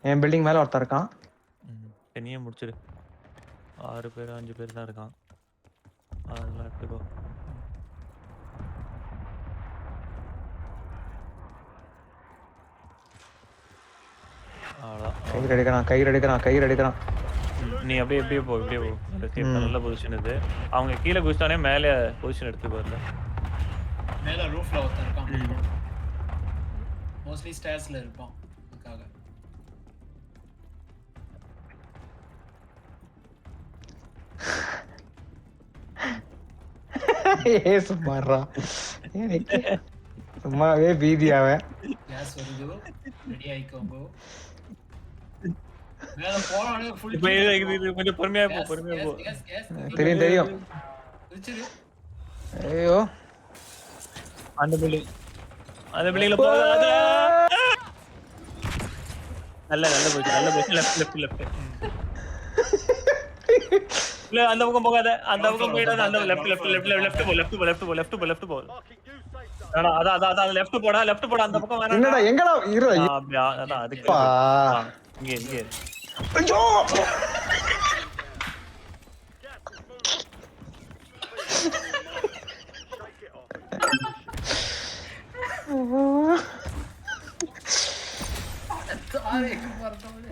என் building மேல ஒருத்தன் இருக்கான். நீயே முடிச்சிடு. 6 பேர் 5 பேர் தான் இருக்கான். அதெல்லாம் எடுத்துக்கோ. அவ்வளோதான். கயிறு எடுக்கிறான். நீ அப்படியே போ. நல்ல பொசிஷன் இது. அவங்க கீழே குதிச்சிட்டானே மேலே பொசிஷன் எடுத்துக்கோ. மேல ரூஃப்ல ஒருத்தன் இருக்கான். மோஸ்ட்லி ஸ்டேர்ஸ்ல இருப்பான். அதுக்காக சும்மாறா எனக்கு சும்மாவே பீதியாவ. கேஸ் வருது. ரெடி ஆயிக்கோங்க. மேல போறானே ஃபுல். கொஞ்சம் பொறுமையா போ. தெரியும். குதிச்சிரு. ஐயோ அந்த பில்டிங்ல போகாத. நல்ல பொசிஷன். லெஃப்ட். இல்ல அந்த பக்கம் போகாத. அந்த பக்கம் போயிடாத. அந்த லெஃப்ட் போ. அதான் லெஃப்ட் போடா. அந்த பக்கம் வேணாம். என்னடா எங்கடா இரு. அதான் அதுக்கு இங்க. ஐயோ தாரே மறந்தவனே.